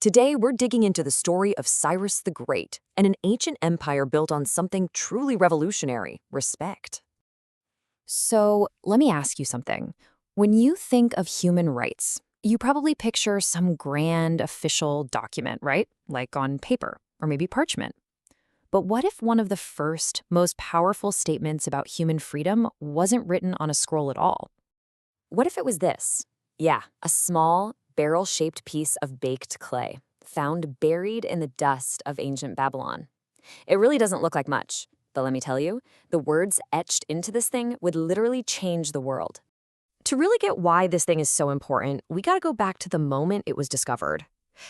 Today, we're digging into the story of Cyrus the Great and an ancient empire built on something truly revolutionary: respect. So, let me ask you something. When you think of human rights, you probably picture some grand official document, right? Like on paper or maybe parchment. But what if one of the first, most powerful statements about human freedom wasn't written on a scroll at all? What if it was this? Yeah, a small, barrel-shaped piece of baked clay, found buried in the dust of ancient Babylon. It really doesn't look like much, but let me tell you, the words etched into this thing would literally change the world. To really get why this thing is so important, we gotta go back to the moment it was discovered.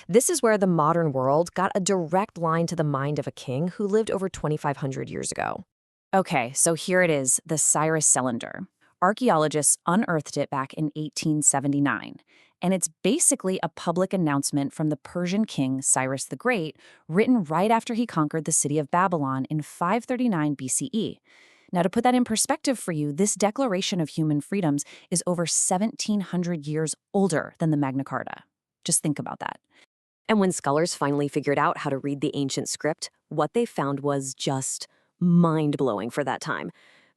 This is where the modern world got a direct line to the mind of a king who lived over 2,500 years ago. Okay, so here it is, the Cyrus Cylinder. Archaeologists unearthed it back in 1879, and it's basically a public announcement from the Persian king Cyrus the Great, written right after he conquered the city of Babylon in 539 BCE. Now, to put that in perspective for you, this Declaration of Human Freedoms is over 1,700 years older than the Magna Carta. Just think about that. And when scholars finally figured out how to read the ancient script, what they found was just mind-blowing for that time.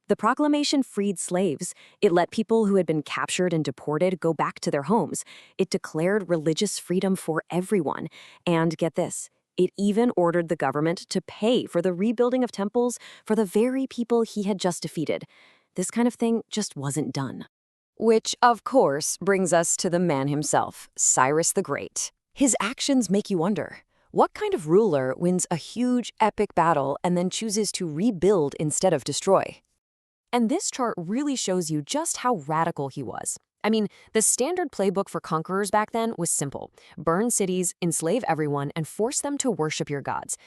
The proclamation freed slaves. It let people who had been captured and deported go back to their homes. It declared religious freedom for everyone. And get this, it even ordered the government to pay for the rebuilding of temples for the very people he had just defeated. This kind of thing just wasn't done. Which, of course, brings us to the man himself, Cyrus the Great. His actions make you wonder, what kind of ruler wins a huge, epic battle and then chooses to rebuild instead of destroy? And this chart really shows you just how radical he was. I mean, the standard playbook for conquerors back then was simple: burn cities, enslave everyone, and force them to worship your gods.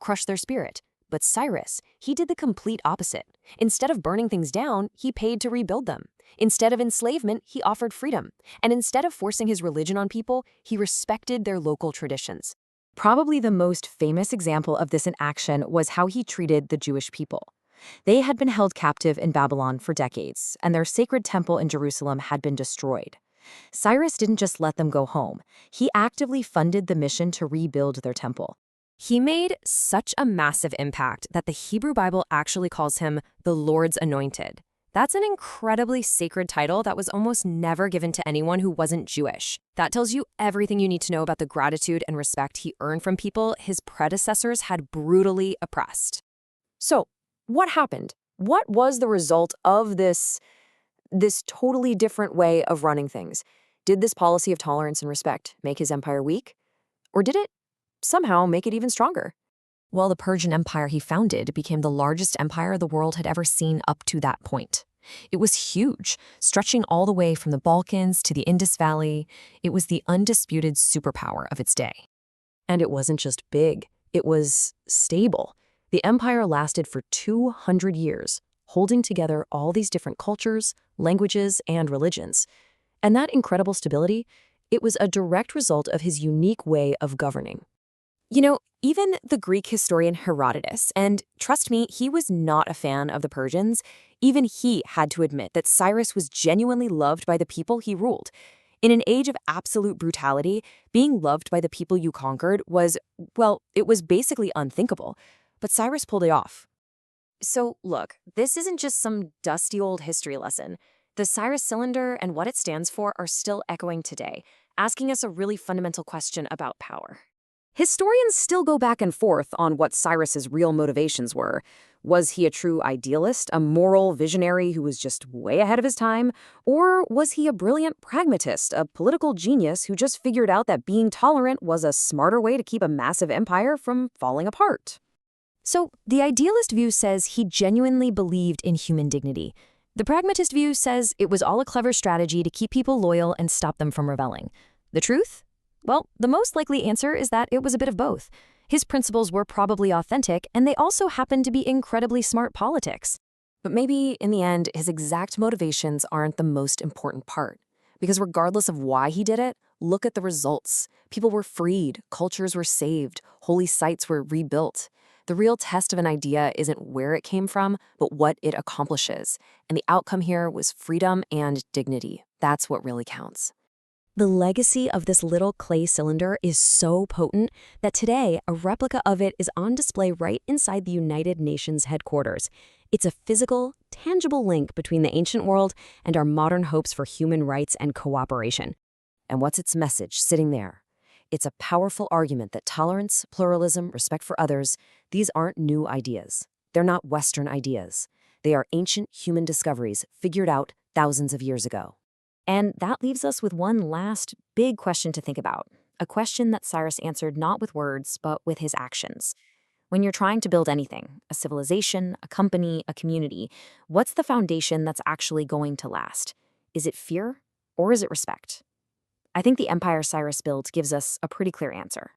Crush their spirit. But Cyrus, he did the complete opposite. Instead of burning things down, he paid to rebuild them. Instead of enslavement, he offered freedom. And instead of forcing his religion on people, he respected their local traditions. Probably the most famous example of this in action was how he treated the Jewish people. They had been held captive in Babylon for decades, and their sacred temple in Jerusalem had been destroyed. Cyrus didn't just let them go home. He actively funded the mission to rebuild their temple. He made such a massive impact that the Hebrew Bible actually calls him the Lord's Anointed. That's an incredibly sacred title that was almost never given to anyone who wasn't Jewish. That tells you everything you need to know about the gratitude and respect he earned from people his predecessors had brutally oppressed. So, what happened? What was the result of this totally different way of running things? Did this policy of tolerance and respect make his empire weak? Or did it somehow make it even stronger? Well, the Persian Empire he founded became the largest empire the world had ever seen up to that point. It was huge, stretching all the way from the Balkans to the Indus Valley. It was the undisputed superpower of its day. And it wasn't just big, it was stable. The empire lasted for 200 years, holding together all these different cultures, languages, and religions. And that incredible stability, it was a direct result of his unique way of governing. Even the Greek historian Herodotus, and trust me, he was not a fan of the Persians, even he had to admit that Cyrus was genuinely loved by the people he ruled. In an age of absolute brutality, being loved by the people you conquered was, well, it was basically unthinkable. But Cyrus pulled it off. So look, this isn't just some dusty old history lesson. The Cyrus Cylinder and what it stands for are still echoing today, asking us a really fundamental question about power. Historians still go back and forth on what Cyrus's real motivations were. Was he a true idealist, a moral visionary who was just way ahead of his time? Or was he a brilliant pragmatist, a political genius who just figured out that being tolerant was a smarter way to keep a massive empire from falling apart? So, the idealist view says he genuinely believed in human dignity. The pragmatist view says it was all a clever strategy to keep people loyal and stop them from rebelling. The truth? Well, the most likely answer is that it was a bit of both. His principles were probably authentic, and they also happened to be incredibly smart politics. But maybe, in the end, his exact motivations aren't the most important part. Because regardless of why he did it, look at the results. People were freed, cultures were saved, holy sites were rebuilt. The real test of an idea isn't where it came from, but what it accomplishes. And the outcome here was freedom and dignity. That's what really counts. The legacy of this little clay cylinder is so potent that today a replica of it is on display right inside the United Nations headquarters. It's a physical, tangible link between the ancient world and our modern hopes for human rights and cooperation. And what's its message sitting there? It's a powerful argument that tolerance, pluralism, respect for others, these aren't new ideas. They're not Western ideas. They are ancient human discoveries figured out thousands of years ago. And that leaves us with one last big question to think about, a question that Cyrus answered not with words, but with his actions. When you're trying to build anything, a civilization, a company, a community, what's the foundation that's actually going to last? Is it fear or is it respect? I think the empire Cyrus built gives us a pretty clear answer.